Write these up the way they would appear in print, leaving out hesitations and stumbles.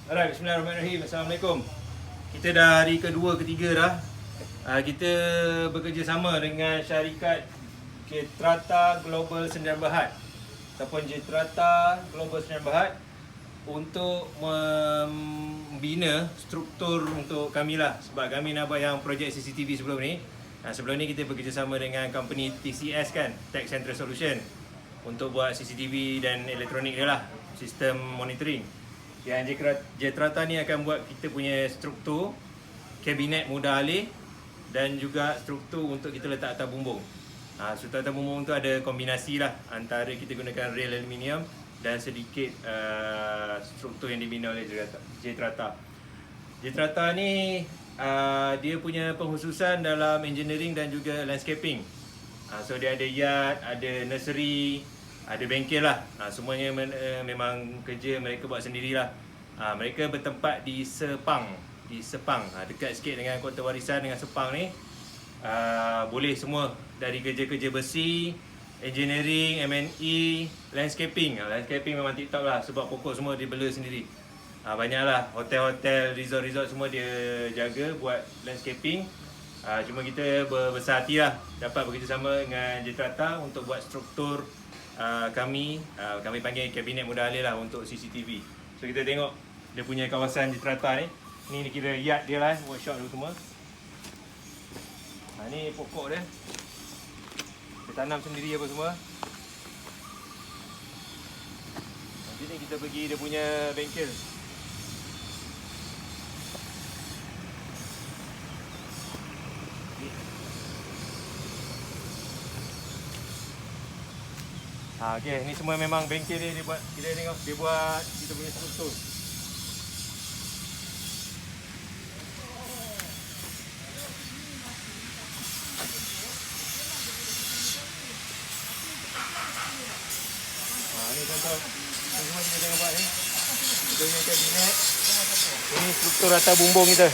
Alright, bismillahirrahmanirrahim. Assalamualaikum. Kita dah hari kedua, ketiga dah. Kita bekerjasama dengan syarikat Jetrata Global Sdn Bhd ataupun Jetrata Global Sdn Bhd untuk membina struktur untuk kami lah, sebab kami nak buat yang projek CCTV sebelum ni. Sebelum ni kita bekerjasama dengan company TCS kan, Tech Central Solution, untuk buat CCTV dan elektronik dia lah, sistem monitoring. Yang Jetrata ni akan buat kita punya struktur kabinet mudah alih dan juga struktur untuk kita letak atas bumbung. Struktur atas bumbung tu ada kombinasi lah antara kita gunakan rail aluminium dan sedikit struktur yang dibina oleh Jetrata. Jetrata ni dia punya pengkhususan dalam engineering dan juga landscaping. So dia ada yard, ada nursery, ada bengkel lah. Semuanya memang kerja mereka buat sendirilah. Mereka bertempat di Sepang. Dekat sikit dengan Kota Warisan dengan Sepang ni. Boleh semua dari kerja-kerja besi, engineering, M&E, landscaping. Landscaping memang tip-top lah sebab pokok semua dia bela sendiri. Banyaklah hotel-hotel, resort-resort semua dia jaga buat landscaping. Cuma kita berbesar hati lah dapat bekerjasama dengan Jetrata untuk buat struktur kami panggil kabinet mudah alih lah untuk CCTV. So kita tengok dia punya kawasan Jetrata ni. Ni kira yard dia lah, workshop tu semua. Ni pokok dia. Dia tanam sendiri apa semua. Nanti ni kita pergi dia punya bengkel. Okey, ni semua memang bengkel dia buat. Kita tengok dia buat kita punya struktur. Ni contoh semua kita tengok buat ni. Kita punya kabinet. Ini struktur atas bumbung kita.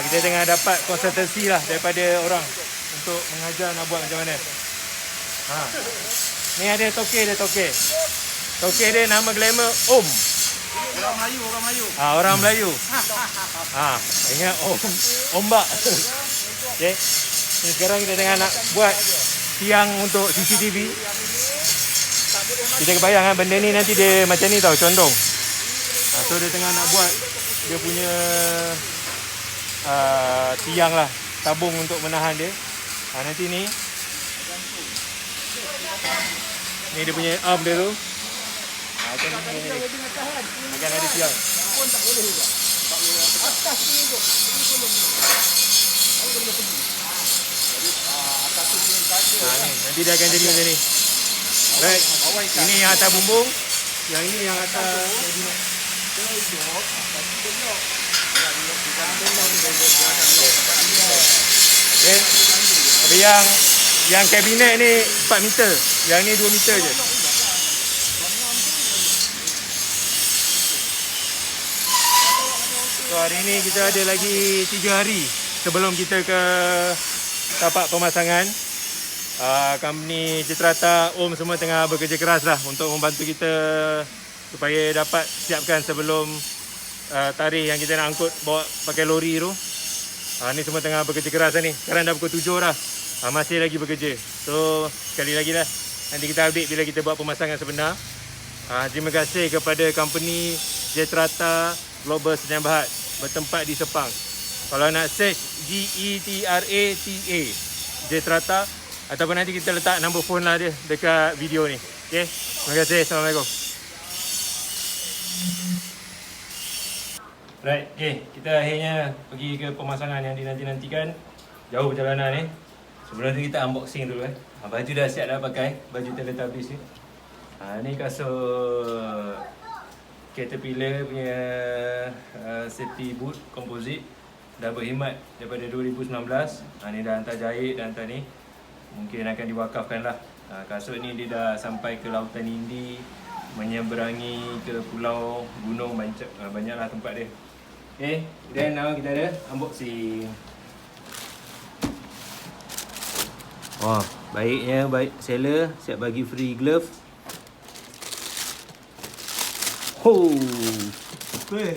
Kita tengah dapat konsultasi lah daripada orang untuk mengajar nak buat macam mana. Ni ada toke dia. Toke dia nama glamour Om. Orang Melayu. Orang Melayu. Ingat ombak. Okey. Ni sekarang kita tengah nak buat tiang untuk CCTV. Kita kebayang kan benda ni nanti dia macam ni tau, condong. So dia tengah nak buat dia punya tiang lah, tabung untuk menahan dia. Nanti ni ni dia punya arm dia tu. Macam ni. Akan ada tiang. Pun tak boleh juga. Atas ni tu. Nanti dia akan jadi macam ni. Right. Ini yang atas bumbung. Yang ini yang atas kabinet. Okay. Tapi yang kabinet ni 4 meter. Yang ni 2 meter je. So hari ni kita ada lagi 3 hari sebelum kita ke tapak pemasangan. Company Jetrata, Om semua tengah bekerja keras lah untuk membantu kita supaya dapat siapkan sebelum tarikh yang kita nak angkut bawa pakai lori tu. Ni semua tengah bekerja keras lah ni. Sekarang dah pukul 7 dah. Masih lagi bekerja. So sekali lagi lah, nanti kita update bila kita buat pemasangan sebenar. Terima kasih kepada company Jetrata Global Sdn Bhd bertempat di Sepang. Kalau nak search Jetrata Jetrata, ataupun nanti kita letak nombor phone lah dia dekat video ni. Okay, terima kasih. Assalamualaikum. Right, okay, kita akhirnya pergi ke pemasangan yang dinanti-nantikan. Jauh perjalanan ni. Sebelum tu kita unboxing dulu baju dah siap dah pakai, baju Teletubbies ni. Ni kasut Caterpillar punya safety boot composite. Dah berkhidmat daripada 2019. Ni dah hantar jahit, dah hantar ni. Mungkin akan diwakafkan lah. Kasut ni dia dah sampai ke Lautan Hindi, menyeberangi ke pulau, gunung, banyaklah tempat dia. Okay, dan now kita ada unboxing. Wah, baiknya seller siap bagi free glove. Weh.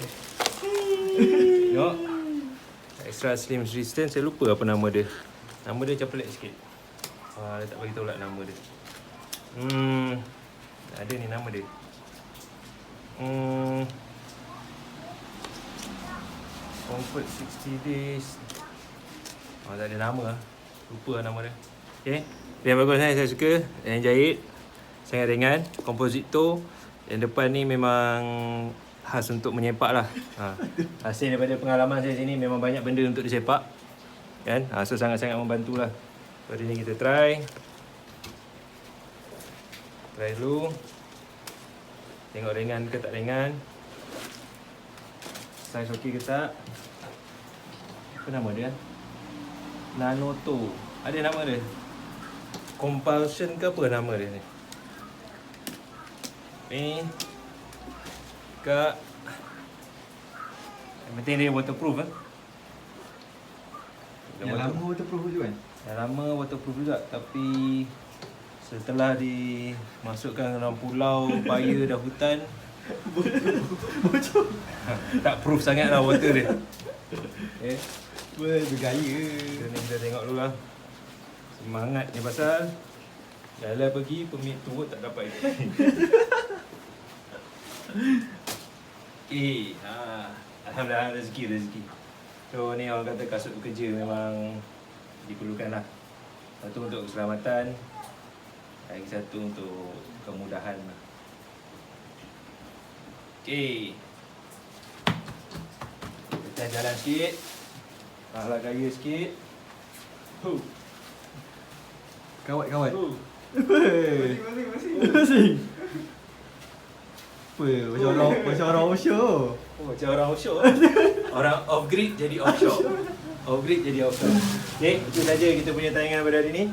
Tengok. Extra slim resistance. Saya lupa apa nama dia. Nama dia macam pelik sikit. Dia tak bagi tahu lah nama dia. Ada ni nama dia. Comfort 60 days. Tak ada nama lah. Lupa lah nama dia. Okay. Yang bagus saya suka. Yang jahit sangat ringan. Composite toe. Yang depan ni memang khas untuk menyepak lah. Hasil daripada pengalaman saya sini memang banyak benda untuk disepak. Kan? So sangat-sangat membantu lah. Hari ni kita try. Try dulu. Tengok ringan ke tak ringan. Saiz okey ke tak. Apa nama dia? Nanoto. Ada nama dia? Compulsion ke apa nama dia ni? Ni Kak. Yang penting dia waterproof Yang lama waterproof juga kan? Yang lama waterproof juga. Tapi setelah dimasukkan dalam pulau, paya dan hutan, Bocor. tak proof sangat lah water dia. Okay. Weh, bergaya. Kita tengok dulu lah. Semangat ni pasal jalan pergi permit turut tak dapat itu. Alhamdulillah rezeki. So ni orang kata kasut bekerja memang diperlukan lah. Satu untuk keselamatan, lagi satu untuk kemudahan lah. Okay. Kita jalan sikit. Pahala gaya sikit. Kawat. Huh. Weh. Masing. Weh, macam orang offshore. Macam orang offshore. Orang off-grid jadi offshore. Off-grid jadi offshore. Okay, itu saja kita punya tayangan pada hari ini.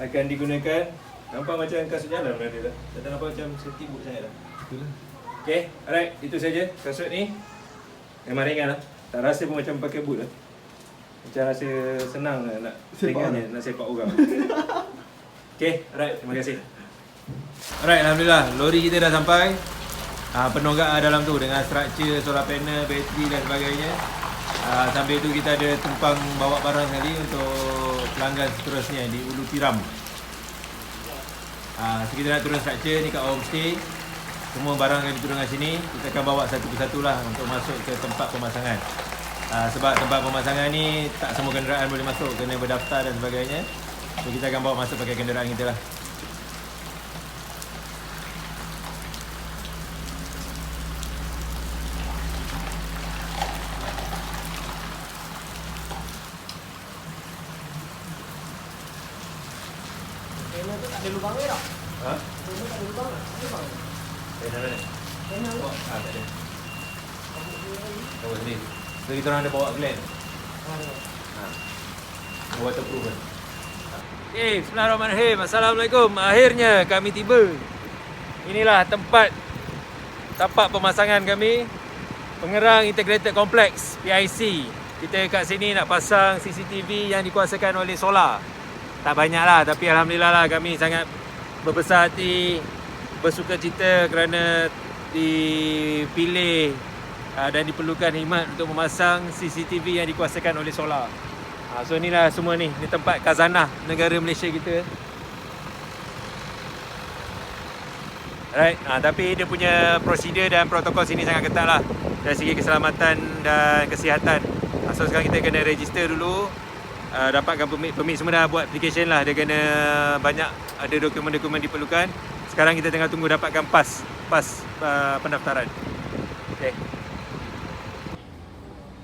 Akan digunakan. Nampak macam kasut jalan berada lah. Tak nampak macam safety boot sangat lah. Itulah. Okay, alright. Itu saja kasut ni. Memang ringan lah. Tak rasa pun macam pakai boot lah. Macam rasa senang lah nak pegangnya, nak sepak orang. Okay, alright. Terima kasih. Alright, Alhamdulillah. Lori kita dah sampai. Penongak dalam tu dengan struktur solar panel, bateri dan sebagainya. Sambil tu kita ada tumpang bawa barang sekali untuk pelanggan seterusnya di Ulu Tiram. So kita nak turun struktur ni kat homestay. Semua barang akan diturunkan sini. Kita akan bawa satu persatu lah untuk masuk ke tempat pemasangan. Sebab tempat pemasangan ni tak semua kenderaan boleh masuk, kena berdaftar dan sebagainya. So kita akan bawa masuk pakai kenderaan kita lah. Panel tu tak ada lubang ni tak? Ha? Panel tak ada lubang tak? Ada lubang. Panel mana? Panel tu. Tak ada. Bawa sendiri. So kita orang ada bawa Glenn. Waterproof kan? Okay, bismillahirrahmanirrahim. Assalamualaikum. Akhirnya kami tiba. Inilah tempat tapak pemasangan kami. Pengerang Integrated Complex, PIC. Kita kat sini nak pasang CCTV yang dikuasakan oleh solar. Tak banyak lah, tapi Alhamdulillah lah kami sangat berbesar hati, bersukacita kerana dipilih dan diperlukan khidmat untuk memasang CCTV yang dikuasakan oleh solar. So inilah semua ni tempat khazanah negara Malaysia kita. Alright, tapi dia punya prosedur dan protokol sini sangat ketat lah dari segi keselamatan dan kesihatan. So sekarang kita kena register dulu, dapatkan permit semua, dah buat application lah. Dia kena banyak, ada dokumen-dokumen diperlukan. Sekarang kita tengah tunggu dapatkan pas pendaftaran.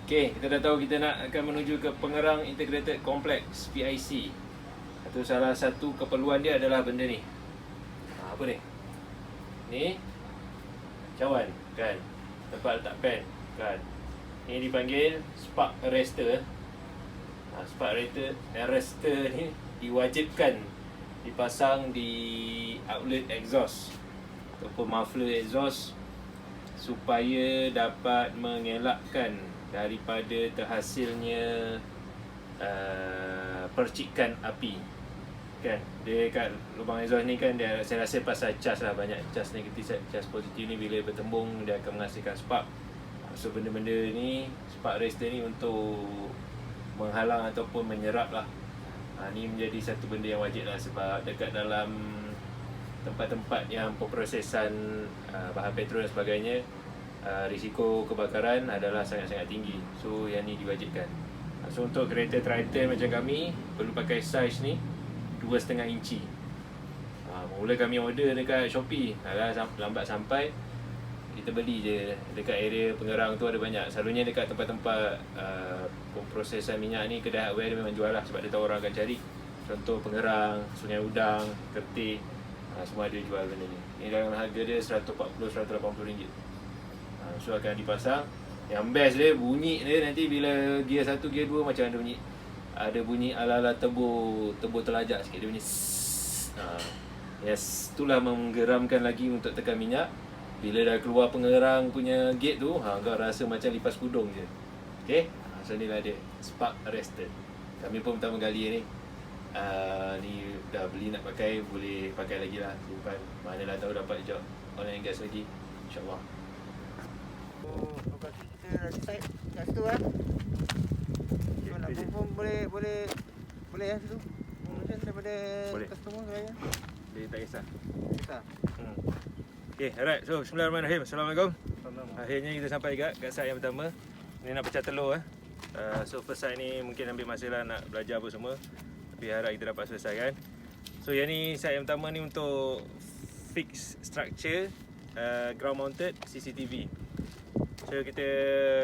Okay, kita dah tahu kita akan menuju ke Pengerang Integrated Complex, PIC. Atau salah satu keperluan dia adalah benda ni. Apa ni? Ni cawan kan, tempat letak pen kan. Ini dipanggil spark arrestor. Spark arrestor ni diwajibkan dipasang di outlet exhaust ataupun muffler exhaust supaya dapat mengelakkan daripada terhasilnya percikan api. Kan, dia kat lubang exhaust ni kan, saya rasa pasal cas lah, banyak cas negatif, cas positif ni bila bertembung dia akan menghasilkan spark. So benda-benda ni, spark arrestor ni untuk menghalang ataupun menyerap lah. Ni menjadi satu benda yang wajib lah, sebab dekat dalam tempat-tempat yang pemprosesan bahan petrol dan sebagainya, risiko kebakaran adalah sangat-sangat tinggi. So yang ni diwajibkan. So untuk kereta Triton macam kami perlu pakai saiz ni 2,5 inci. Mula kami order dekat Shopee, lambat sampai, kita beli je dekat area Pengerang tu ada banyak. Selalunya dekat tempat-tempat pemprosesan minyak ni, kedai hardware dia memang jual lah, sebab dia tahu orang akan cari. Contoh Pengerang, Sungai Udang, Kertih, semua ada jual benda ni. Ni dalam harga dia RM140-180. So akan dipasang. Yang best dia, bunyi dia nanti bila gear 1, gear 2 macam ada bunyi. Ada bunyi ala-ala turbo terlajak sikit, dia bunyi yes, itulah menggeramkan lagi untuk tekan minyak. Bila dah keluar Pengerang punya gate tu, kau rasa macam lipas kudung je. Okay, so inilah dia, spark arrestor. Kami pun pertama kali ni ni dah beli nak pakai, boleh pakai lagi lah, simpan. Manalah tahu dapat job oil and gas lagi, insyaAllah. Kita dah decide kat situ kan. Nak pun boleh lah situ. Mungkin daripada Boleh. customer saya. Dia tak kisah. Kita. Okay, alright. So, bismillahirrahmanirrahim. Assalamualaikum. Akhirnya kita sampai kat site yang pertama. Ni nak pecah telur so first site ni mungkin ambil masa lah nak belajar apa semua. Tapi harap kita dapat selesaikan. So yang ni site yang pertama ni untuk fix structure ground mounted CCTV. So kita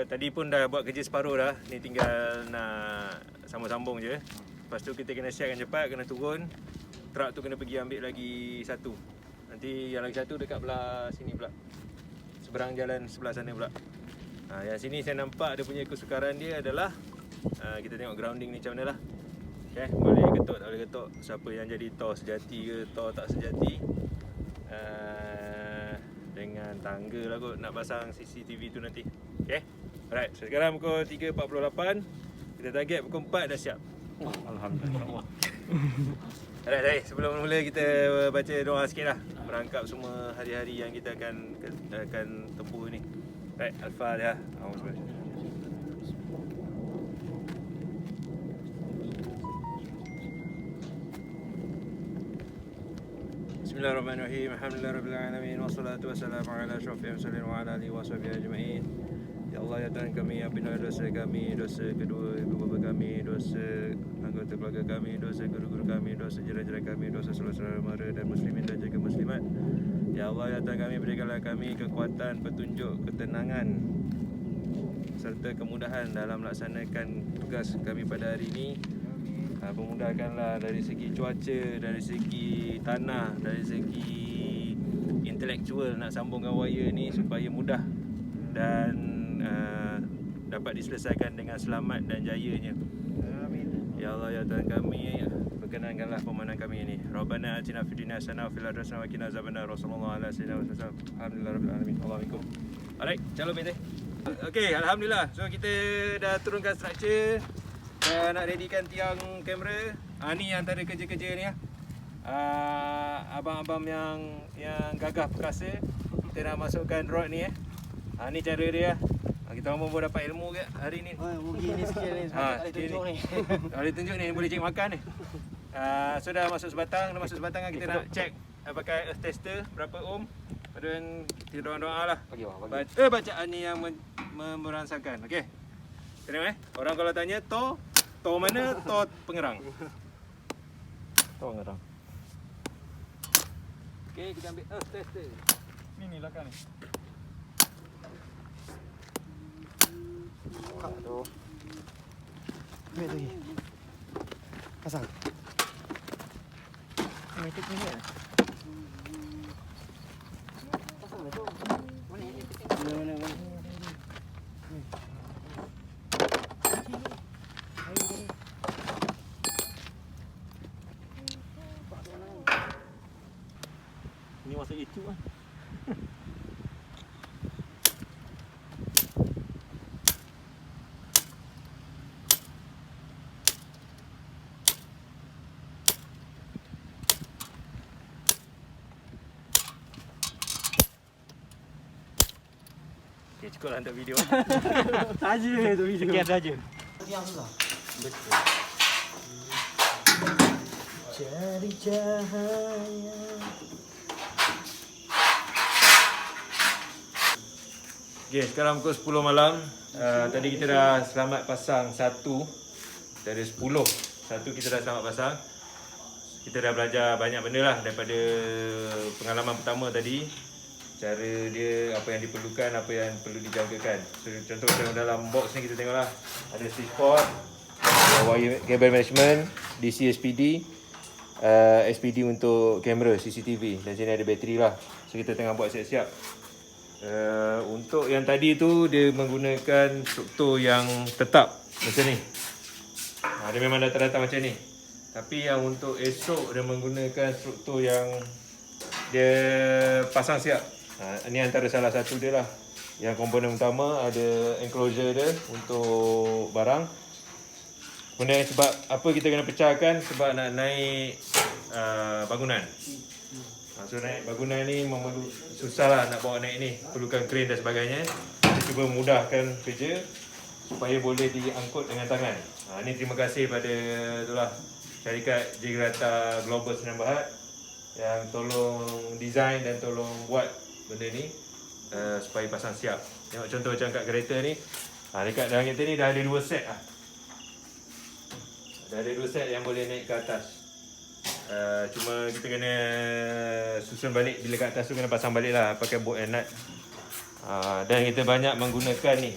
tadi pun dah buat kerja separuh dah. Ni tinggal nak sambung-sambung je. Lepas tu kita kena siapkan cepat, kena turun. Truck tu kena pergi ambil lagi satu. Nanti yang lagi satu dekat belah sini pula. Seberang jalan sebelah sana pula. Yang sini saya nampak dia punya kesukaran dia adalah kita tengok grounding ni macam mana lah. Okay, boleh ketuk tak boleh ketuk. Siapa yang jadi Thor sejati ke Thor tak sejati. Dengan tangga lah kot nak pasang CCTV tu nanti. Okay, alright. So sekarang pukul 3.48. Kita target pukul 4 dah siap. Alhamdulillah. Alright, sebelum mula kita baca doa sikit lah, merangkap semua hari-hari yang kita akan tempuh ni. Alright, Al-Fatihah. Bismillahirrahmanirrahim. Alhamdulillahirabbil alamin wassalatu wassalamu ala asyrafil mursalin wa ala alihi washabihi ajmain. Ya Allah, ya Tuhan kami, ampunilah dosa kami, dosa kedua ibu bapa kami, dosa anggota keluarga kami, dosa guru-guru kami, dosa jiran-jiran kami, dosa saudara mara dan muslimin dan juga muslimat. Ya Allah, ya Tuhan kami, berikanlah kami kekuatan, petunjuk, ketenangan serta kemudahan dalam melaksanakan tugas kami pada hari ini. Memudahkanlah dari segi cuaca, dari segi tanah, dari segi intelektual nak sambungkan wire ni supaya mudah dan dapat diselesaikan dengan selamat dan jayanya. Amin. Ya Allah, ya Tuhan kami, perkenankanlah pemenang kami ini. Rabbana atina fid dunya hasanah wa fil akhirati hasanah wa qina azabannar. Rasulullah ala sayyidina wa sallam. Alhamdulillahirabbil alamin. Assalamualaikum. Alright, calon bete. Okey, alhamdulillah. So kita dah turunkan structure. Nak readykan tiang kamera. Ni antara kerja-kerja ni abang-abang yang gagah perkasa. Kita nak masukkan rod ni ni cara dia. Kita orang pun dapat ilmu ke hari ni. Rugi ni sikit ni sebab tak boleh tunjuk ni. Boleh tunjuk ni, boleh cek makan ni. So dah masuk sebatang kan kita nak check pakai earth tester berapa ohm. Kemudian kita doa-doa lah. Bacaan ni yang merasakan. Okey. Tengok orang kalau tanya Tor mana? Tor Pengerang. Tor Pengerang. Okey, kita ambil earth tester. Ni lah kan ni. Buka tu. Ambil tu lagi. Pasang. Metik ni kan? Pasang lah tu. Mana? Ni masuk YouTube lah. Okay, cukup lah untuk video. Saja tu video. Sekian saja. Cari cahaya. Okay, sekarang pukul 10 malam. Tadi kita dah selamat pasang satu dari 10. Satu kita dah selamat pasang. Kita dah belajar banyak benda lah daripada pengalaman pertama tadi. Cara dia, apa yang diperlukan, apa yang perlu dijagakan. So, contoh dalam box ni kita tengoklah. Ada switchboard, wire cable management, DC SPD, SPD untuk kamera CCTV, dan sini ada bateri lah. So kita tengah buat siap-siap. Untuk yang tadi tu dia menggunakan struktur yang tetap macam ni. Dia memang data-data macam ni. Tapi yang untuk esok dia menggunakan struktur yang dia pasang siap. Ini antara salah satu dia lah. Yang komponen utama ada enclosure dia untuk barang. Kemudian sebab apa kita kena pecahkan, sebab nak naik bangunan. So naik bangunan ni susah lah nak bawa naik ni, perlukan crane dan sebagainya. Kita cuba memudahkan kerja supaya boleh diangkut dengan tangan. Ni terima kasih pada itulah syarikat Jigrata Global Sdn Bhd yang tolong design dan tolong buat benda ni supaya pasang siap. Tengok contoh macam kat kereta ni, dekat dalam kereta ni dah ada 2 set lah. Dah ada 2 set yang boleh naik ke atas. Cuma kita kena susun balik bila kat atas tu, kena pasang balik lah pakai bolt and nut. Dan kita banyak menggunakan ni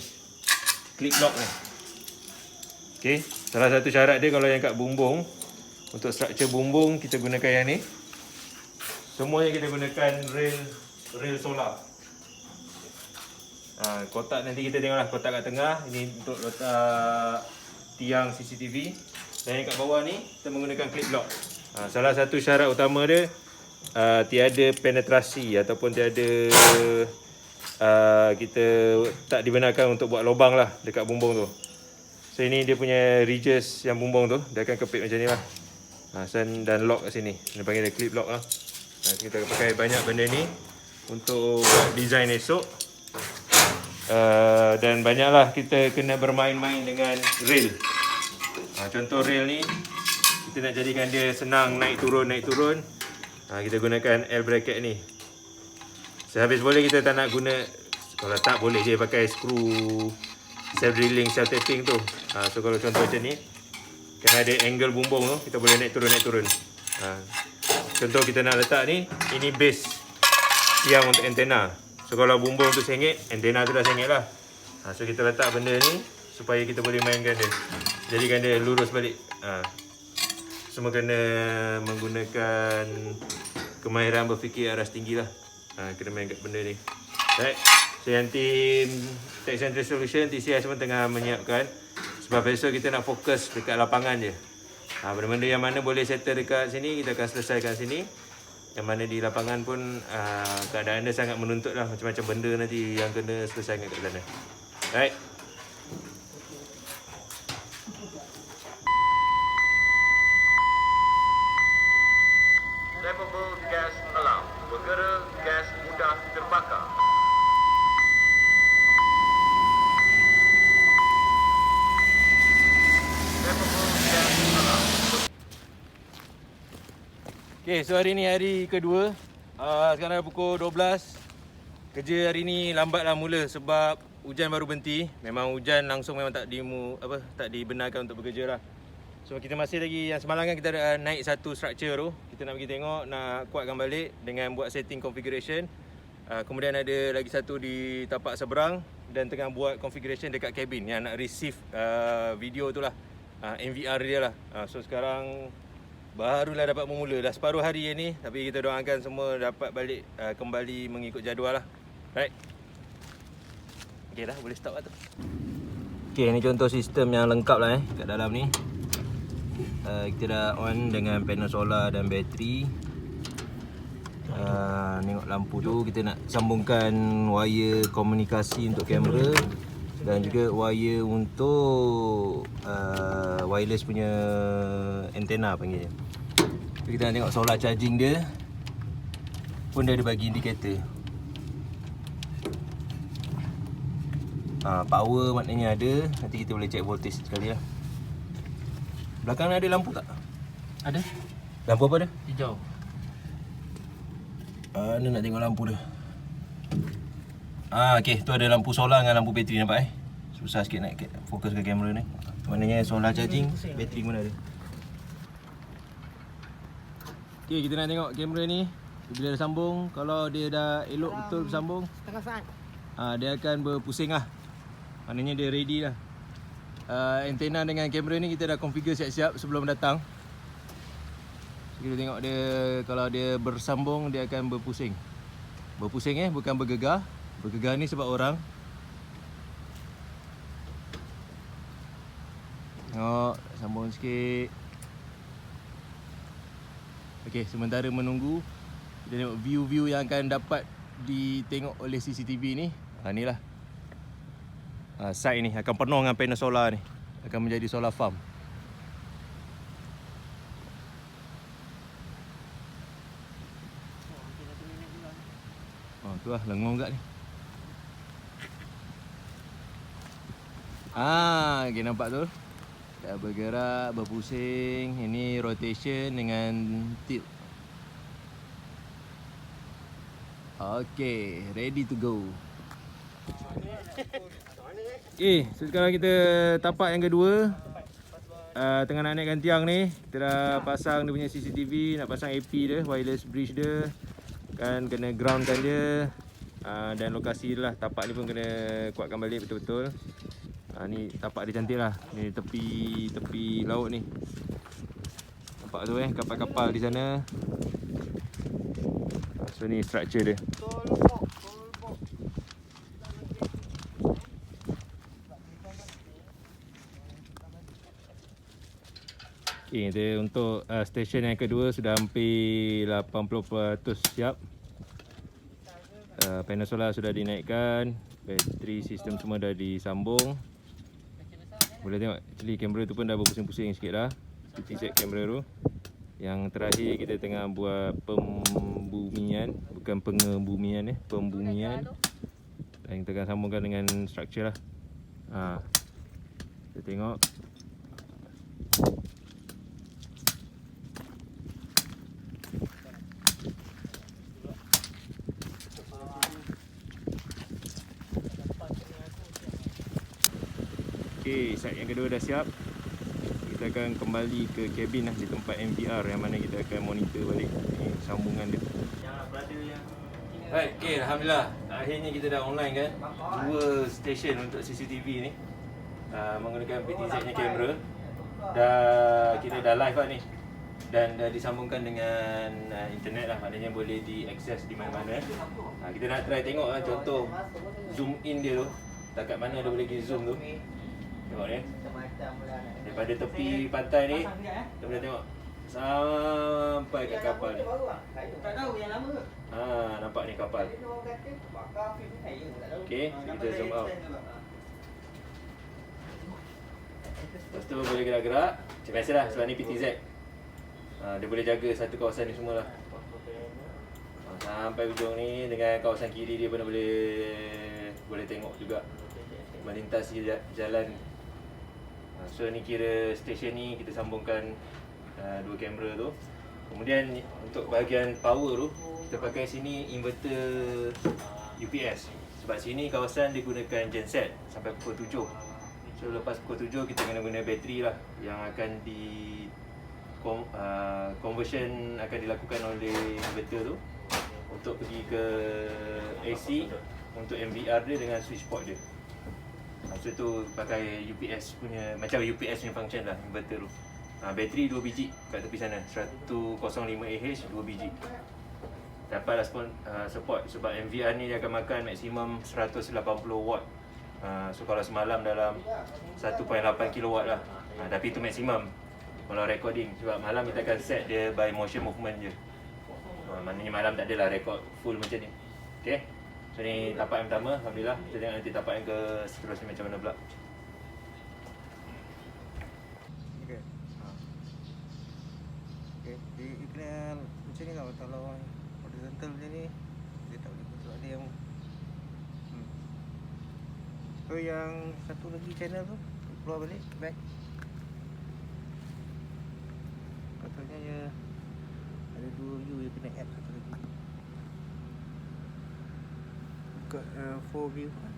clip lock ni. Okay, salah satu syarat dia kalau yang kat bumbung, untuk struktur bumbung kita gunakan yang ni. Semuanya kita gunakan rail solar. Kotak nanti kita tengoklah, kotak kat tengah ini untuk letak tiang CCTV, dan yang kat bawah ni kita menggunakan clip lock. Salah satu syarat utama dia tiada penetrasi ataupun tiada kita tak dibenarkan untuk buat lubang lah dekat bumbung tu. So ini dia punya ridges yang bumbung tu, dia akan kepit macam ni lah. Dan lock kat sini, dia panggil dia clip lock lah. Kita pakai banyak benda ni untuk buat design esok. Dan banyaklah kita kena bermain-main dengan rail. Contoh rail ni kita nak jadikan dia senang naik turun. Kita gunakan L bracket ni. Sehabis boleh kita tak nak guna, kalau tak boleh je pakai skru self drilling, self tapping tu. So kalau contoh macam ni, kena ada angle bumbung tu, kita boleh naik turun. Contoh kita nak letak ni, ini base tiang untuk antena. So kalau bumbung tu sengit, antena tu dah sengit lah. So kita letak benda ni supaya kita boleh mainkan dia, jadikan dia lurus balik. Semua kena menggunakan kemahiran berfikir aras tinggi lah. Kena main kat benda ni. Right. So yang tim Tech Central Solution, TCI semua tengah menyiapkan. Sebab besok kita nak fokus dekat lapangan je. Benda-benda yang mana boleh settle dekat sini, kita akan selesaikan sini. Yang mana di lapangan pun keadaan dia sangat menuntut lah. Macam-macam benda nanti yang kena selesaikan kat sana. Right. Flammable gas alarm. Bergera gas mudah terbakar. Flammable gas alarm. Okay, so hari ni hari kedua. Sekarang dah pukul 12. Kerja hari ni lambatlah mula sebab hujan baru berhenti. Memang hujan langsung memang tak dibenarkan untuk bekerja lah. So kita masih lagi, yang semalam kan kita dah naik satu structure tu. Kita nak pergi tengok, nak kuatkan balik dengan buat setting configuration. Kemudian ada lagi satu di tapak seberang dan tengah buat configuration dekat cabin yang nak receive video tu lah, NVR dia lah. So sekarang barulah dapat memula, dah separuh hari ni. Tapi kita doakan semua dapat balik kembali mengikut jadual lah. Right. Okay dah, boleh stop lah tu. Okay, ni contoh sistem yang lengkap lah kat dalam ni. Kita dah on dengan panel solar dan bateri. Tengok lampu tu, kita nak sambungkan wire komunikasi untuk kamera dan juga wire untuk wireless punya antena panggilnya. Kita nak tengok solar charging dia pun dia ada bagi indikator. Power maknanya ada. Nanti kita boleh check voltage sekali lah. Belakang ada lampu tak? Ada? Lampu apa dia? Hijau. Ni nak tengok lampu dia. Okey, tu ada lampu solar dengan lampu bateri, nampak Susah sikit nak fokus ke kamera ni. Maknanya solar charging, bateri mana ada. Okey, kita nak tengok kamera ni bila dah sambung. Kalau dia dah elok betul bersambung, Setengah saat. dia akan berpusing lah. Maknanya dia ready lah. Antena dengan kamera ni kita dah configure siap-siap sebelum datang. Kita tengok dia, kalau dia bersambung dia akan berpusing. Berpusing bukan bergegar. Bergegar ni sebab orang. Tengok, sambung sikit. Okey, sementara menunggu, kita tengok view-view yang akan dapat ditengok oleh CCTV ni. Ni lah. Site ni akan penuh dengan panel solar ni. Akan menjadi solar farm. Tu lah, lengung kat ni. Okay, nampak tu. Dah bergerak, berpusing. Ini rotation dengan tilt. Okay, ready to go. Okay, so sekarang kita tapak yang kedua. Tengah nak naikkan tiang ni. Kita dah pasang dia punya CCTV. Nak pasang AP dia, wireless bridge dia. Kan kena groundkan dia. Dan lokasi dia lah. Tapak ni pun kena kuatkan balik betul-betul. Ni tapak dia cantik lah. Ni tepi laut ni. Nampak tu kapal-kapal di sana. So ni structure dia. Okay, dia untuk stesen yang kedua sudah hampir 80% siap. Panel solar sudah dinaikkan, bateri sistem semua dah disambung. Boleh tengok actually kamera tu pun dah berpusing-pusing sikit dah. PTZ kamera tu. Yang terakhir kita tengah buat pembumian, bukan pengebumian pembumian. Dan kita akan sambungkan dengan structure lah. Kita tengok. Okay, site yang kedua dah siap. Kita akan kembali ke kabin lah, di tempat MVR yang mana kita akan monitor balik sambungan dia. Right, okay, Alhamdulillah. Akhirnya kita dah online kan. 2 stesen untuk CCTV ni. Menggunakan PTZ nya kamera. Kita dah live lah ni. Dan dah disambungkan dengan internet lah. Maknanya boleh diakses di mana-mana. Kita nak try tengok lah contoh zoom in dia tu. Dekat mana dia boleh pergi zoom tu. Tengok ni. Daripada tepi pantai ni, kita boleh tengok sampai ke kapal ni. Tak tahu yang lama ke? Nampak ni kapal. Okey, kita zoom out. Lepas tu boleh gerak-gerak. Macam biasalah sebab ni PTZ. Dia boleh jaga satu kawasan ni semualah. Sampai ujung ni dengan kawasan kiri dia pun boleh tengok juga. Melintasi jalan. So ni kira stesen ni kita sambungkan 2 kamera tu. Kemudian untuk bahagian power tu kita pakai sini inverter UPS. Sebab sini kawasan digunakan genset sampai pukul 7. So lepas pukul 7 kita kena guna bateri lah yang akan conversion akan dilakukan oleh inverter tu untuk pergi ke AC untuk MVR dia dengan switch port dia. So tu pakai UPS punya, macam UPS punya function lah inverter tu. Bateri 2 biji kat tepi sana, 105 Ah 2 biji. Dapatlah support sebab MVR ni dia akan makan maksimum 180 watt. So kalau semalam dalam 1.8 kW lah. Tapi itu maksimum kalau recording. Sebab malam kita akan set dia by motion movement je. Maknanya malam tak adalah record full macam ni. Okay. So ni tapak yang pertama, Alhamdulillah. Kita tengok nanti tapak yang ke seterusnya macam mana pula. Okay. Okay, dia kena macam ni tau. Kalau horizontal macam ni, dia tak boleh betul ada yang So yang satu lagi channel tu keluar balik back. Katanya ya ada 2 view yang kena add satu lagi. Buka 4 view kan.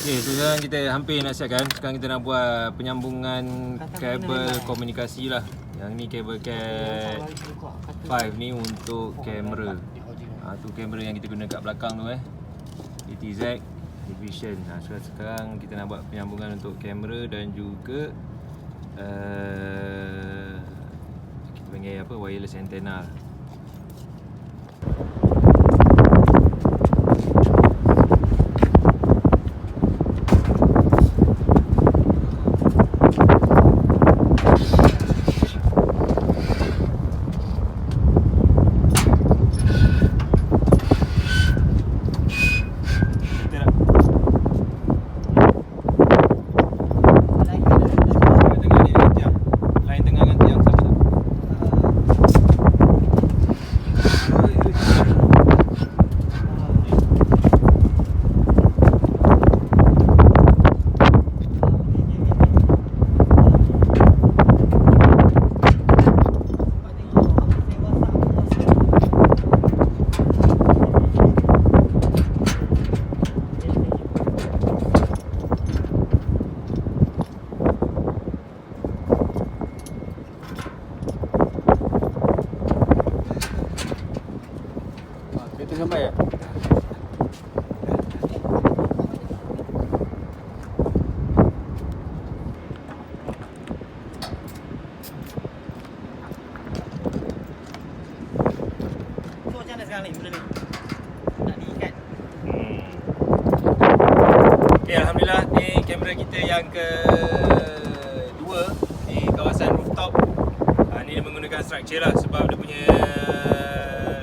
Okay, so sekarang kita hampir nak siapkan. Sekarang kita nak buat penyambungan kabel komunikasi lah. Yang ni kabel Cat 5 ni untuk kamera. Tu kamera yang kita guna kat belakang tu ATZ Vision. So sekarang kita nak buat penyambungan untuk kamera dan juga kita panggil apa, wireless antenna. Sampai ya? So macam mana sekarang ni benda ni? Nak diikat? Okay, Alhamdulillah ni kamera kita yang kedua di kawasan rooftop. Ni dia menggunakan menggunakan structure lah sebab dia punya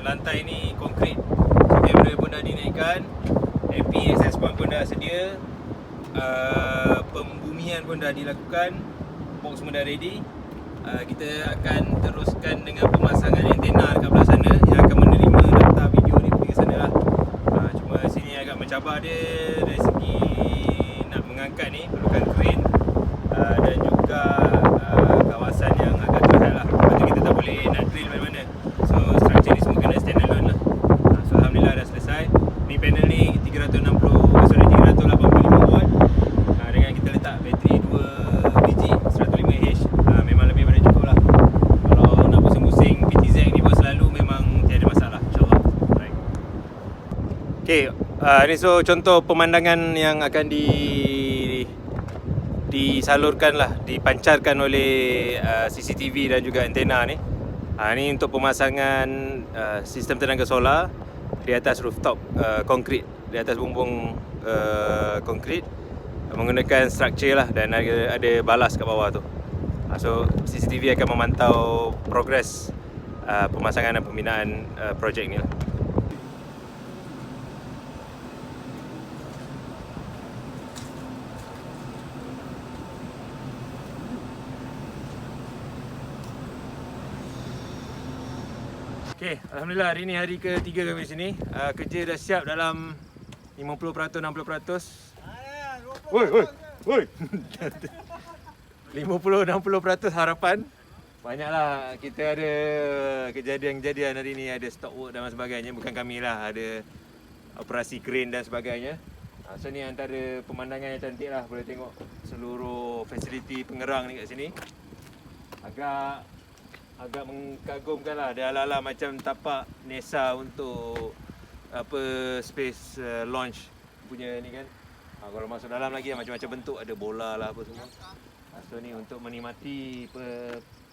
lantai ni konkrit. So kamera pun dah dinaikkan, AP access point pun dah sedia, pembumian pun dah dilakukan, box semua dah ready. Kita akan teruskan dengan pemasangan antena dekat belah sana yang akan menerima data video ni pergi ke sana lah. Cuma sini agak mencabar dia dari segi nak mengangkat ni, perlukan crane dan juga kawasan yang agak terhad lah. Lepas tu kita tak boleh nak drill mana-mana. So structure ni semua kena stand alone lah. So Alhamdulillah dah selesai. Ni panel ni 385 watt dengan kita letak bateri 2 biji 105H. Memang lebih pada cukup lah. Kalau nak pusing-pusing PTZ ni pun selalu memang tiada masalah, insyaAllah. Right. Okay, ni so contoh pemandangan yang akan disalurkan lah, dipancarkan oleh CCTV dan juga antena ni. Ni untuk pemasangan sistem tenaga solar di atas rooftop konkrit, di atas bumbung konkrit menggunakan structure lah, dan ada balas kat bawah tu. So CCTV akan memantau progres pemasangan dan pembinaan projek ni lah. Okay, Alhamdulillah hari ni hari ketiga kami sini. Kerja dah siap dalam 50%, 60%. Woi. 50-60% harapan. Banyaklah kita ada kejadian-kejadian hari ni, ada stock work dan sebagainya. Bukan kami lah, ada operasi crane dan sebagainya. So ni antara pemandangan yang cantik lah. Boleh tengok seluruh fasiliti pengerang ni kat sini. Agak mengagumkan lah. Dia ala-ala macam tapak NASA untuk space launch punya ni kan. Kalau masuk dalam lagi macam-macam bentuk, ada bola lah apa semua. So ni untuk menikmati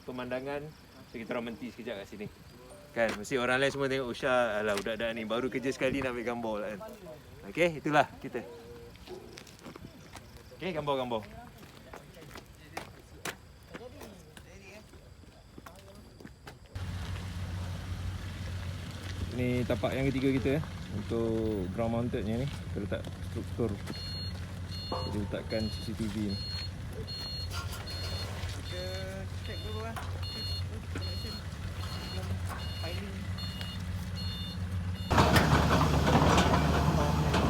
pemandangan. So kita orang berhenti sekejap kat sini. Kan mesti orang lain semua tengok Usha, alah budak-budak ni baru kerja sekali nak ambil gambar kan. Okey, itulah kita. Okey, gambar-gambar. Ni tapak yang ketiga kita untuk ground mountednya ni. Kita letak struktur. Kita letakkan CCTV ni. Kita check dulu lah. Connection. Filing.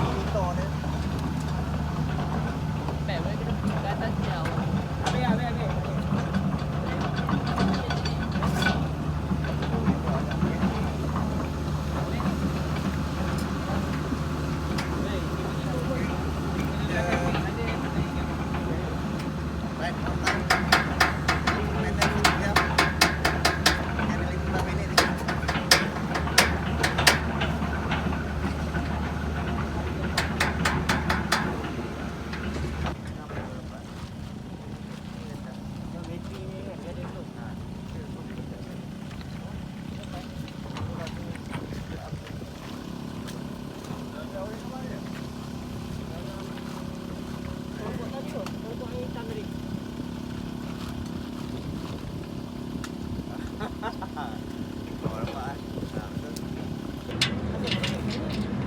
Motor dia. Baik, boleh kena ke atas jauh. Habis.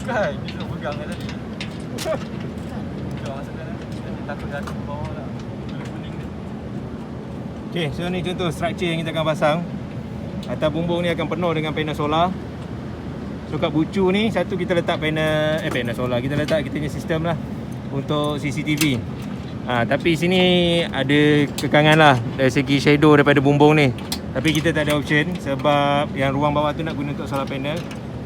Kan, bisa pegang kan tadi. Jangan masukkan lah. Takut jatuh ke bawah lah. Kuning dia. Okay, so ni contoh structure yang kita akan pasang. Atas bumbung ni akan penuh dengan panel solar. So kat bucu ni, satu kita letak panel solar. Kita letak kita punya sistem lah untuk CCTV. Tapi sini ada kekangan lah dari segi shadow daripada bumbung ni. Tapi kita tak ada option sebab yang ruang bawah tu nak guna untuk solar panel.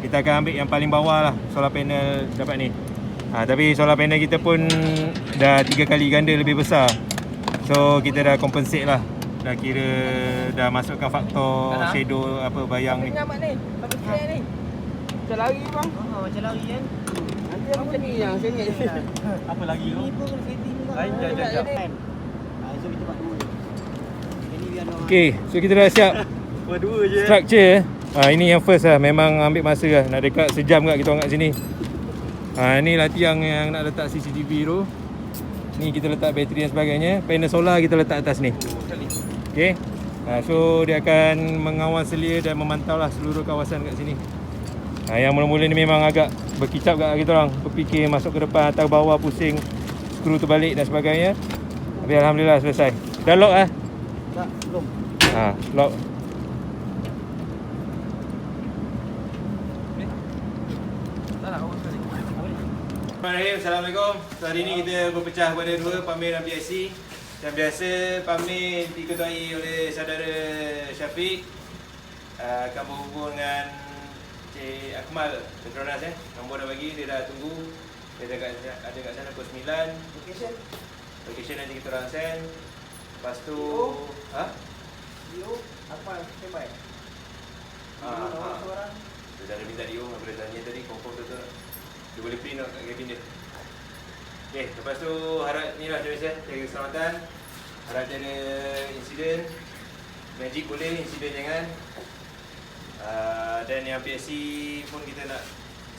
Kita akan ambil yang paling bawah lah solar panel dapat ni. Tapi solar panel kita pun dah 3 kali ganda lebih besar. So kita dah compensate lah. Dah kira dah masukkan faktor shadow apa bayang ni. Nyamak ni, pakai chair ni. Macam lari bang. Macam lari kan. Nanti macam ni yang sengit. Apa lagi tu? Ni pun kena setting juga. Lain jap. So kita buat dua. Ini biar dia orang. Okay, so kita dah siap Berdua je. structure. Ini yang first lah, memang ambil masa lah. Nak dekat sejam kat kita orang kat sini. Ni lah tiang yang nak letak CCTV tu. Ni kita letak bateri dan sebagainya. Panel solar kita letak atas ni. Okay. So dia akan mengawal selia dan memantau lah seluruh kawasan kat sini. Yang mula-mula ni memang agak berkicap kat kita orang, berfikir masuk ke depan, atas bawah, pusing, skru terbalik dan sebagainya. Tapi alhamdulillah selesai. Dah lock Tak, belum. Lock. Tak nak awak sekali. Bismillahirrahmanirrahim. Assalamualaikum. So, hari ni kita berpecah pada dua, Pamir dan PSC. Yang biasa Pamir diketuai oleh saudara Syafiq, akan berhubung dengan Cik Akmal Petronas. Nombor dah bagi, dia dah tunggu. Dia ada kat sana pukul 9. Location nanti kita orang send. Lepas tu Apa sampai? Dia dah ada minta Dio, aku dah tanya tadi, confirm betul. Dia boleh print out kat cabin dia. Okay, lepas tu harap ni lah macam biasa, jaga keselamatan. Harap tak ada insiden. Magic boleh, insiden jangan. Dan yang PSC pun kita nak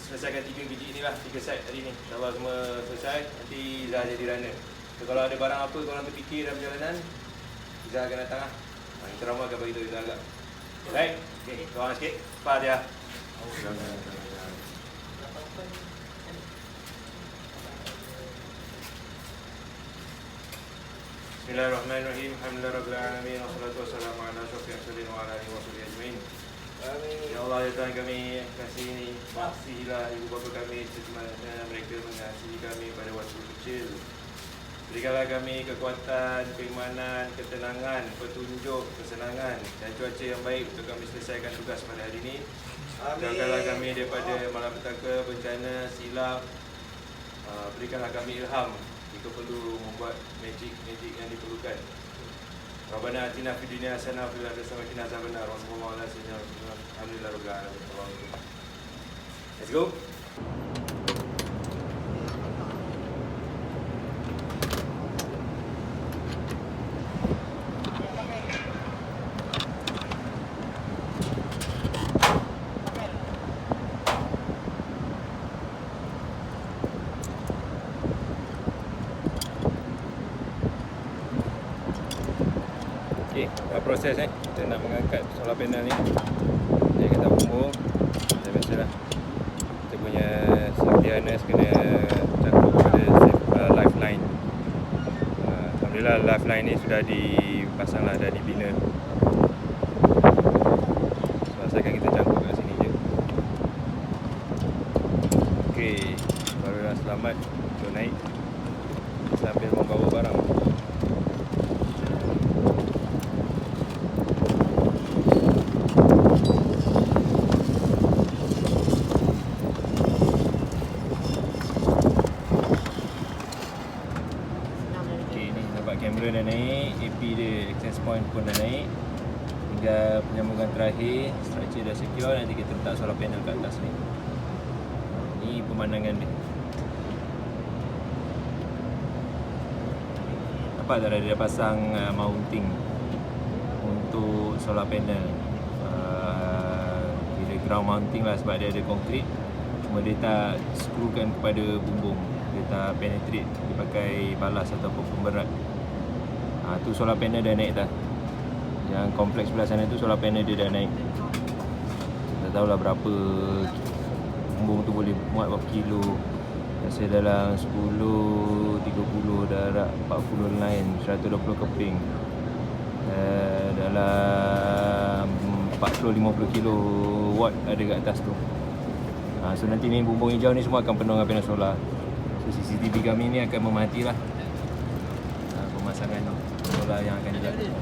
selesaikan 3 biji ni lah, 3 site hari ni. InsyaAllah semua selesai, nanti Izzah jadi runner. So kalau ada barang apa korang terfikir dalam perjalanan, Izzah akan datang lah. Kita ramai akan beritahu Izzah agak. Baik, okay, korang sikit. Fatiha. Bismillahirrahmanirrahim. Alhamdulillahirabbil alamin. Wassalatu wassalamu ala asyrofil mursalin wa ala alihi wasahbihi ajmain. Ya Allah, ya Tuhan kami, kasihilah ibu bapa kami sebagaimana mereka mengasihi kami pada waktu kecil. Berikanlah kami kekuatan, keimanan, ketenangan, petunjuk, kesenangan dan cuaca yang baik untuk kami selesaikan tugas pada hari ini. Jagalah kami daripada malapetaka, bencana, silap. Berikanlah kami ilham jika perlu membuat magic yang diperlukan. Rabbana atina fid dunya hasanah wa fil akhirati hasanah wa qina adzabannar. Wassallallahu ala sayyidina Muhammad. Alhamdulillahirabbil alamin. Let's go. Okay, proses kita nak mengangkat solar panel ni. Jadi kita bumbung. Macam biasalah, kita punya safety harness kena cangkuk pada lifeline. Alhamdulillah lifeline ni sudah dipasang lah, dah dibina. So asalkan kita cangkuk kat sini je. Okay, baru dah selamat untuk naik sambil membawa barang. Kamera dah naik, AP dia, access point pun dah naik. Tinggal penyambungan terakhir, structure dah secure, nanti kita letak solar panel kat atas ni. Ni pemandangan dia. Nampak tak dia dah pasang mounting untuk solar panel. Kira ground mounting lah sebab dia ada konkrit. Cuma dia tak skrukan kepada bumbung. Dia tak penetrate, dia pakai balas ataupun pemberat. Tu solar panel dah naik dah. Yang kompleks sebelah sana tu solar panel dia dah naik. Tak tahulah berapa bumbung tu boleh muat berapa kilo. Rasa dalam 10, 30 darab 40 line, 120 keping. Dalam 40-50 kilo watt ada kat atas tu. So nanti ni bumbung hijau ni semua akan penuh dengan panel solar. So CCTV kami ni akan memerhatilah pemasangan solar yang akan dilakukan.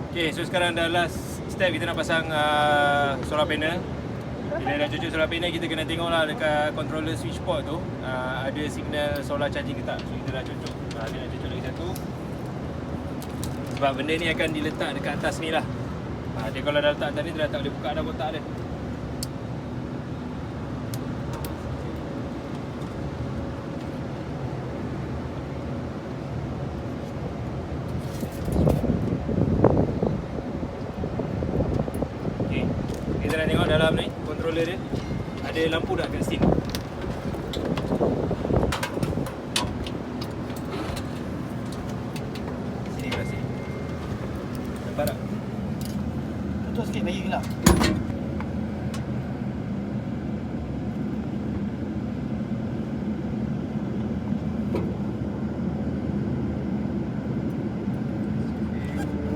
Okay, so sekarang dah last step, kita nak pasang solar panel. Bila dah cucuk solar panel, kita kena tengok lah dekat controller switch port tu ada signal solar charging ke tak. So kita dah cucuk, dia nak cucuk lagi satu. Sebab benda ni akan diletak dekat atas ni lah. Dia kalau dah letak atas ni, dia dah tak boleh buka dah kotak dia. Kita nak tengok dalam ni, controller dia ada lampu dah kat sini. Sini belah sini. Nampak tak? Tutup sikit bagi gelap.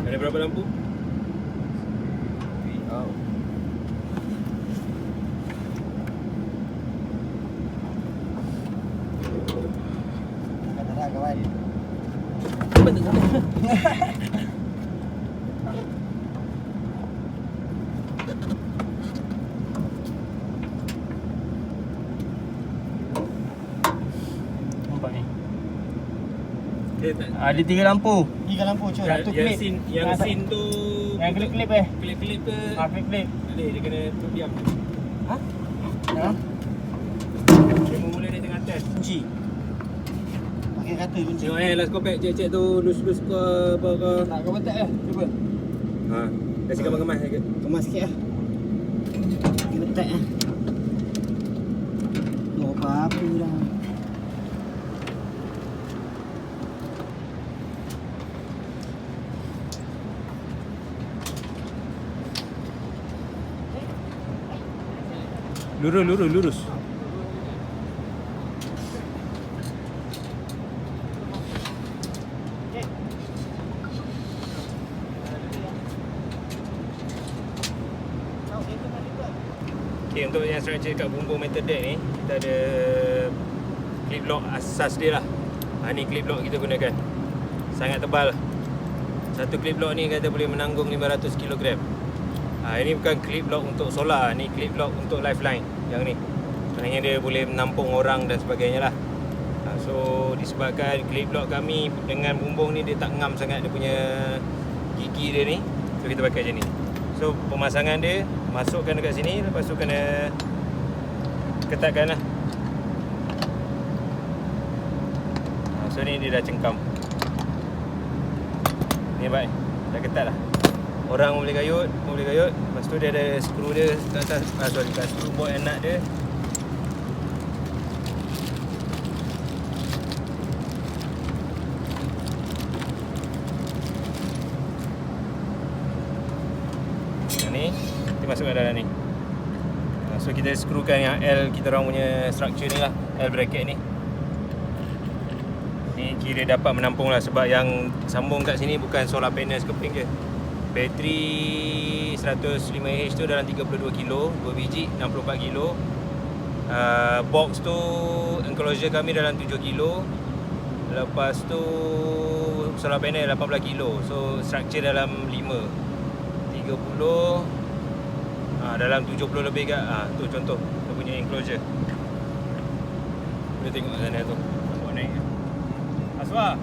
Ada berapa lampu? Kata kawan. Nampak ni. Okay, tak. Ada 3 lampu. 3 lampu cuy. Yang, Satu yang klip. scene, yang scene tu Yang klip-klip klip-klip ke? klip. Ada, dia kena diam. Ha? Ha? Dia mula dari tengah test. Kunci. Pakai kata kunci. Tengok last kopek cek-cek tu lus-lus ke apa ke. Tak kau letak lah. Cuba. Ha, kasi kemas-kemas sikit. Kemas sikit lah. Kita letak lah. Oh, apa-apa lah. Lurus. Okay, untuk yang structure kat bumbung metal deck ni, kita ada clip lock asas dia lah. Ni clip lock kita gunakan. Sangat tebal. Satu clip lock ni kata boleh menanggung 500 kg. Ini bukan clip lock untuk solar, ni clip lock untuk lifeline yang ni. Maknanya dia boleh menampung orang dan sebagainya lah. So disebabkan clip lock kami dengan bumbung ni dia tak ngam sangat dia punya gigi dia ni, so kita pakai macam ni. So pemasangan dia, masukkan dekat sini, lepas tu kena ketatkan lah. So ni dia dah cengkam. Ni baik, dah ketat lah. Orang boleh kayut. Lepas tu dia ada skru dia kat atas. Kat skru board yang nak dia. Yang ni kita masukkan dalam ni. So kita skrukan yang L kita orang punya structure ni lah, L bracket ni. Ni kira dapat menampung lah, sebab yang sambung kat sini bukan solar panel sekeping je. Bateri 105H tu dalam 32 kilo, 2 biji 64 kilo. Box tu enclosure kami dalam 7 kilo. Lepas tu solar panel 18 kilo. So structure dalam 5 30 dalam 70 lebih kat. Tu contoh dia punya enclosure. Boleh tengok sana tu. Nampak naik. Aswa.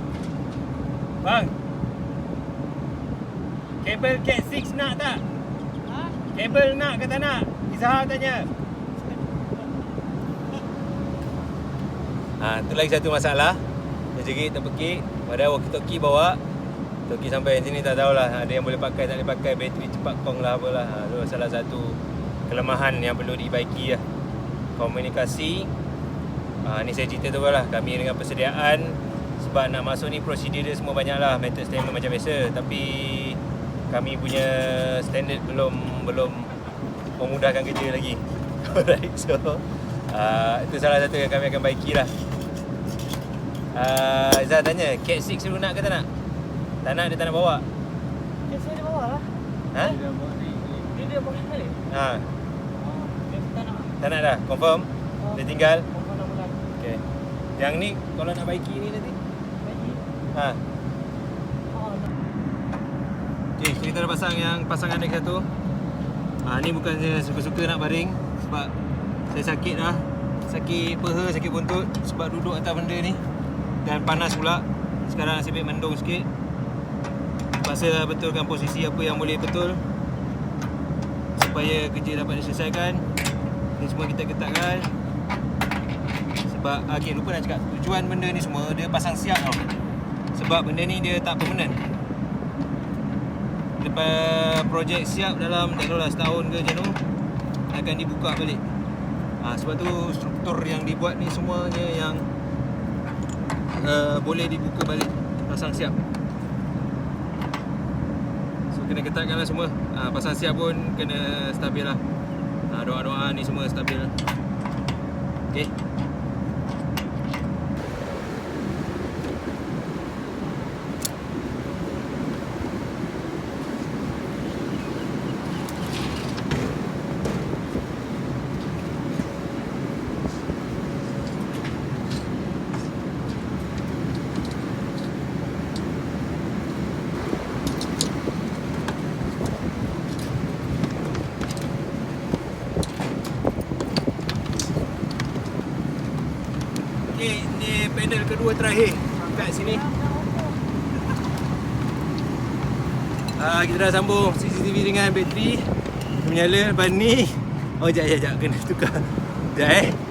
Bang. Kabel Cat 6 nak tak? Ha? Kabel nak ke tak nak? Izhar tanya. Tu lagi satu masalah. Terjerit, terpekik. Padahal walkie-talkie bawa. Talkie sampai sini tak tahulah. Ada yang boleh pakai, tak boleh pakai. Bateri cepat kong lah apalah. Itu salah satu kelemahan yang perlu dibaiki lah. Komunikasi. Ni saya cerita tu lah. Kami dengan persediaan. Sebab nak masuk ni prosedur dia semua banyak lah. Method statement macam biasa. Tapi kami punya standard belum memudahkan kerja lagi. Alright, so itu salah satu yang kami akan baiki lah. Izzah tanya, Cat 6 dulu nak ke tak nak? Tak nak, dia tak nak bawa. Cat 6 dia bawa lah. Ha? Dia bawa balik. Dia tak nak. Tak nak dah, confirm? Dia tinggal? Confirm nak bulan. Okay. Yang ni, kalau nak baiki ni nanti? Baiki. Okay, kita dah pasang yang pasangan deck satu. Ni bukannya suka-suka nak baring, sebab saya sakit dah. Sakit peha, sakit buntut sebab duduk atas benda ni. Dan panas pula. Sekarang nasib baik mendung sikit. Terpaksa betulkan posisi apa yang boleh betul supaya kerja dapat diselesaikan. Ni semua kita ketatkan. Sebab, okay, lupa nak cakap, tujuan benda ni semua dia pasang siap tau. Sebab benda ni dia tak permanent. Lepas projek siap dalam tak tahu lah setahun ke macam tu, akan dibuka balik. Sebab tu struktur yang dibuat ni semuanya yang boleh dibuka balik, pasang siap. So kena ketatkan lah semua. Pasang siap pun kena stabil lah. Doa-doa ni semua stabil. Okay. Okay, ni panel kedua terakhir kat sini. Kita dah sambung CCTV dengan bateri. Menyala lepas ni. Oh, sekejap, kena tukar. Sekejap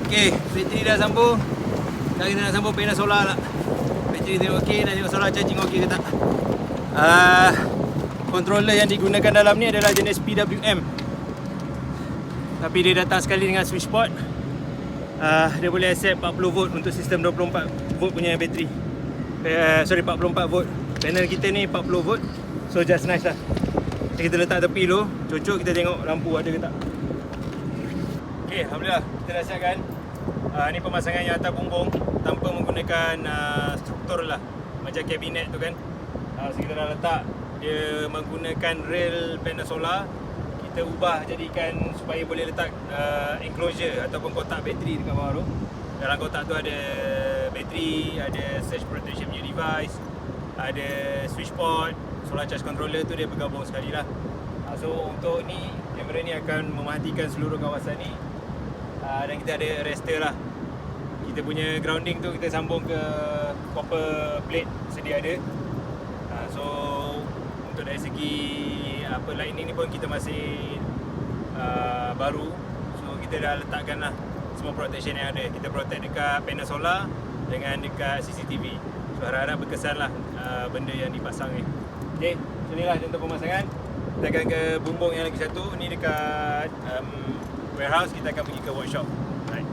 Okay, bateri dah sambung. Sekarang kita nak sambung panel solar lah. Bateri tengok okey, nak tengok solar charging okey ke tak. Controller yang digunakan dalam ni adalah jenis PWM. Tapi dia datang sekali dengan switch port. Dia boleh accept 40 volt untuk sistem 24 volt punya bateri. 44 volt. Panel kita ni 40 volt. So just nice lah. Kita letak tepi dulu. Cocok kita tengok lampu ada ke tak. Okay, alhamdulillah kita dah siapkan. Ni pemasangan yang atas bumbung tanpa menggunakan struktur lah, macam kabinet tu kan. So kita dah letak. Dia menggunakan rail panel solar. Kita ubah jadikan supaya boleh letak enclosure ataupun kotak bateri dekat bawah tu. Dalam kotak tu ada bateri, ada surge protection punya device, ada switch port, solar charge controller tu dia bergabung sekali lah. So untuk ni, kamera ni akan mematikan seluruh kawasan ni. Dan kita ada arrestor lah. Kita punya grounding tu kita sambung ke copper plate sedia ada. So untuk dari segi lightning ni pun kita masih baru. So kita dah letakkan lah semua protection yang ada. Kita protect dekat panel solar dengan dekat CCTV. So harap-harap berkesan lah benda yang dipasang ni. Okay, so inilah contoh pemasangan. Kita akan ke bumbung yang lagi satu. Ni dekat warehouse, kita akan pergi ke workshop. Right.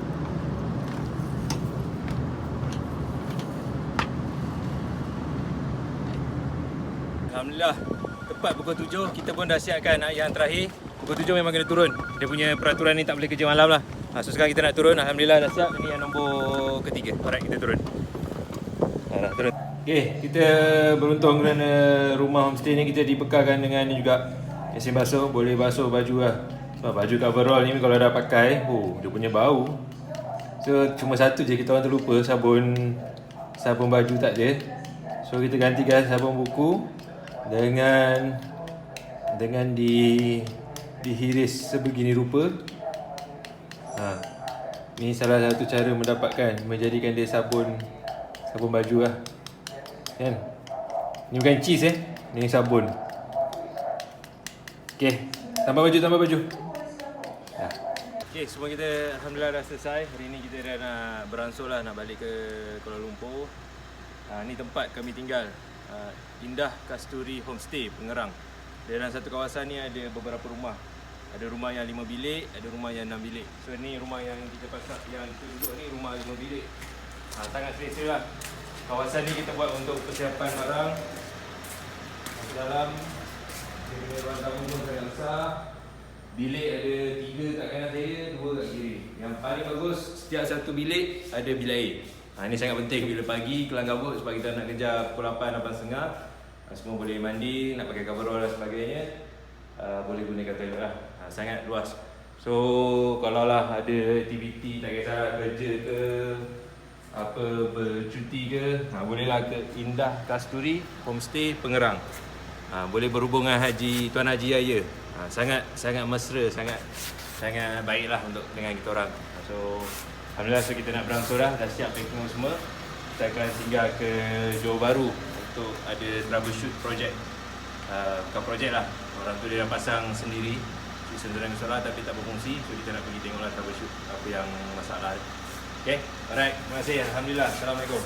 Alhamdulillah, tepat pukul 7 kita pun dah siapkan yang terakhir. Pukul 7 memang kena turun. Dia punya peraturan ni tak boleh kerja malam lah. So sekarang kita nak turun. Alhamdulillah dah siap. Ini yang nombor ketiga. Alright, kita turun. Dah turun. Okay, kita beruntung kerana rumah homestay ni kita dibekalkan dengan ni juga mesin basuh. Boleh basuh baju lah. Baju coverall ni kalau dah pakai, dia punya bau. So cuma satu je kita orang terlupa, sabun baju tak ada. So kita gantikan sabun buku dengan dihiris sebegini rupa. Ni salah satu cara menjadikan dia sabun baju lah. Kan? Ni bukan cheese ni sabun. Okay, tambah baju. Okay, semua kita alhamdulillah dah selesai. Hari ni kita dah nak beransur lah, nak balik ke Kuala Lumpur. Ni tempat kami tinggal, Indah Kasturi Homestay, Pengerang. Dalam satu kawasan ni ada beberapa rumah. Ada rumah yang 5 bilik, ada rumah yang 6 bilik. So ni rumah yang kita pasang, yang kita duduk ni rumah 5 bilik. Sangat selesa lah. Kawasan ni kita buat untuk persiapan barang. Masuk dalam, dia punya ruang tamu pun sangat besar. Bilik ada 3 kat kanan saya, 2 kat kiri. Yang paling bagus, setiap satu bilik ada bilik air. Ini sangat penting bila pagi, kelang kabut sebab kita nak kejar pukul 8, 8.30. Semua boleh mandi, nak pakai coverall dan sebagainya. Boleh gunakan toilet lah. Sangat luas. So, kalau lah ada aktiviti, tak kisah kerja ke, bercuti ke, bolehlah ke Indah Kasturi Homestay Pengerang. Boleh berhubung dengan Tuan Haji Yaya. Sangat mesra, sangat baiklah untuk dengan kita orang. So alhamdulillah, so kita nak beransur dah siap packing semua. Kita akan singgah ke Johor Bahru untuk ada troubleshoot projek. Bukan projek lah, orang tu dia dah pasang sendiri sistem dengan solar tapi tak berfungsi. So kita nak pergi tengoklah troubleshoot apa yang masalah. Okay, alright, terima kasih. Alhamdulillah, Assalamualaikum.